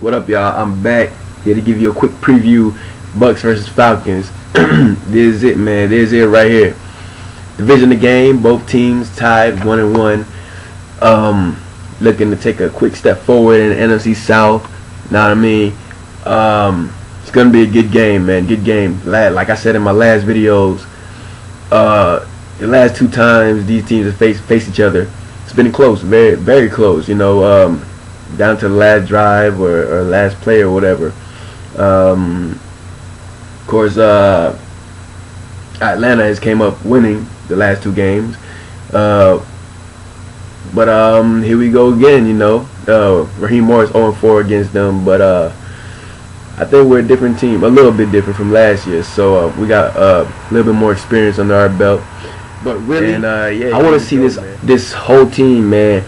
What up, y'all? I'm back here to give you a quick preview. Bucs versus Falcons. This is it, man. This is it right here. Division of the game. Both teams tied 1-1. Looking to take a quick step forward in the NFC South. Know what I mean? It's gonna be a good game, man. Good game. Like I said in my last videos, the last two times these teams have faced each other, it's been close, very, very close. You know, down to the last drive or last play or whatever. Of course, Atlanta has came up winning the last two games. But here we go again. You know, Raheem Morris 0-4 against them, but I think we're a different team, a little bit different from last year. So we got a little bit more experience under our belt. But really, and yeah, I want to see this whole team, man,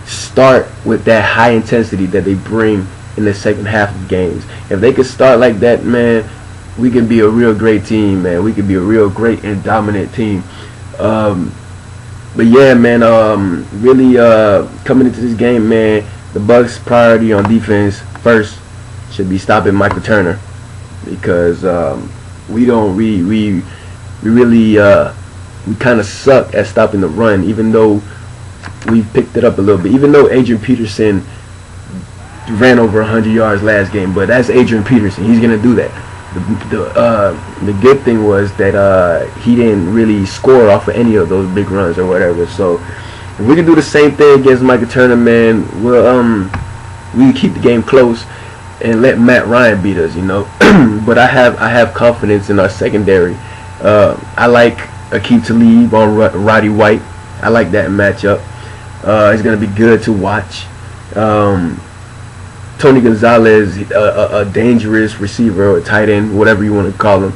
start with that high intensity that they bring in the second half of games. If they could start like that, man, we can be a real great team, man. We could be a real great and dominant team. But yeah, man, really coming into this game, man, the Bucs' priority on defense first should be stopping Michael Turner, because we kind of suck at stopping the run, even though we picked it up a little bit. Even though Adrian Peterson ran over 100 yards last game, but that's Adrian Peterson. He's gonna do that. The good thing was that he didn't really score off of any of those big runs or whatever. So if we can do the same thing against Michael Turner, man, we keep the game close and let Matt Ryan beat us, you know. But I have confidence in our secondary. I like Akeem Talib on Roddy White. I like that matchup. It's gonna be good to watch. Tony Gonzalez, a dangerous receiver or tight end, whatever you want to call him.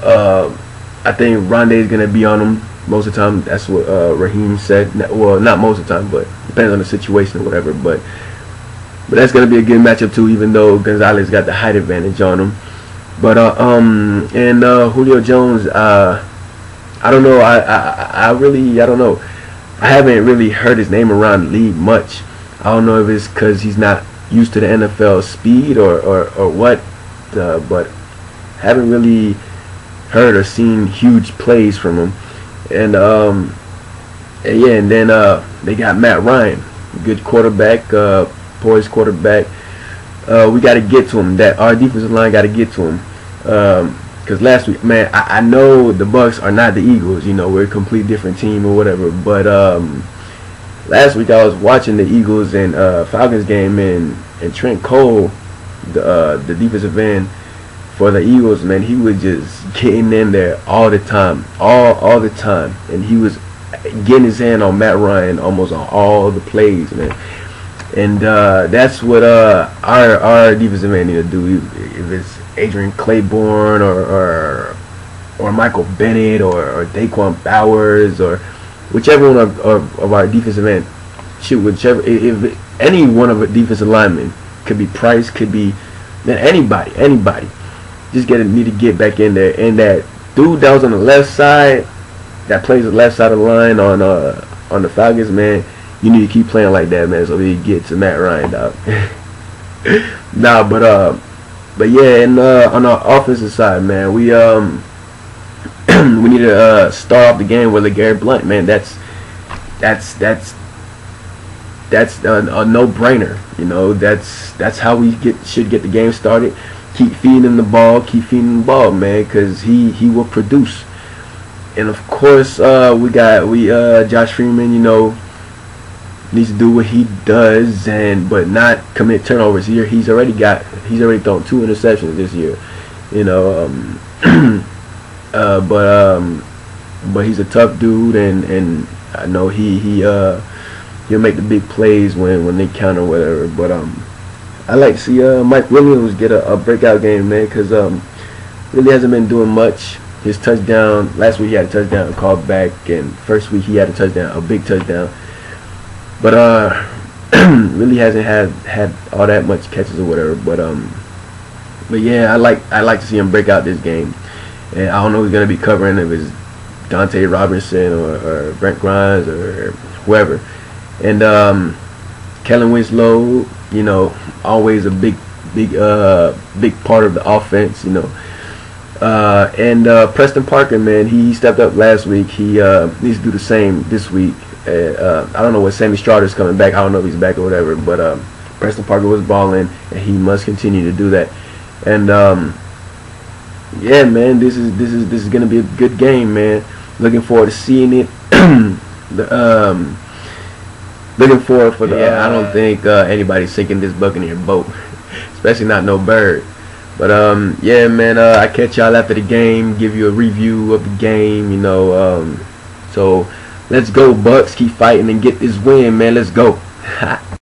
I think Rondé is gonna be on him most of the time. That's what Raheem said. Well, not most of the time, but depends on the situation or whatever. But that's gonna be a good matchup too, even though Gonzalez got the height advantage on him. But Julio Jones, I don't know. I don't know. I haven't really heard his name around the league much. I don't know if it's because he's not used to the NFL speed or what, but haven't really heard or seen huge plays from him. And yeah, and then they got Matt Ryan, good quarterback, poised quarterback. We got to get to him. That our defensive line got to get to him. Because last week, man, I know the Bucs are not the Eagles. You know, we're a complete different team or whatever. But last week I was watching the Eagles and Falcons game, and Trent Cole, the defensive end for the Eagles, man, he was just getting in there all the time, all the time, and he was getting his hand on Matt Ryan almost on all the plays, man. And that's what our defensive end need to do. If it's Adrian Claiborne or Michael Bennett or Daquan Bowers or whichever one of our defensive end, shoot, whichever, if any one of a defensive linemen, could be Price, could be, man, anybody, just need to get back in there. And that dude that was on the left side, that plays the left side of the line on the Falcons, man, you need to keep playing like that, man, so we get to Matt Ryan, dog. Nah, but yeah, and on our offensive side, man, we need to start off the game with LeGarrette Blount, man. That's a no-brainer. You know, that's how we should get the game started. Keep feeding him the ball, man, because he will produce. And of course, we Josh Freeman, you know, needs to do what he does, but not commit turnovers. He's already thrown 2 interceptions this year, you know. But he's a tough dude, and I know he'll make the big plays when they count or whatever. But I like to see Mike Williams get a breakout game, man, because really hasn't been doing much. His touchdown last week, he had a touchdown called back, and first week he had a big touchdown. But really hasn't had all that much catches or whatever. But yeah, I like to see him break out this game. And I don't know who's gonna be covering, if it's Dante Robinson or Brent Grimes or whoever. And Kellen Winslow, you know, always a big big part of the offense, you know. And Preston Parker, man, he stepped up last week. He needs to do the same this week. I don't know when Sammy Strouder's coming back. I don't know if he's back or whatever, but Preston Parker was balling, and he must continue to do that. And yeah, man, this is gonna be a good game, man. Looking forward to seeing it. Looking forward for the. I don't think anybody's sinking this Buccaneer boat, especially not no Bird. But yeah, man, I catch y'all after the game, give you a review of the game, you know. So let's go, Bucks, keep fighting and get this win, man. Let's go.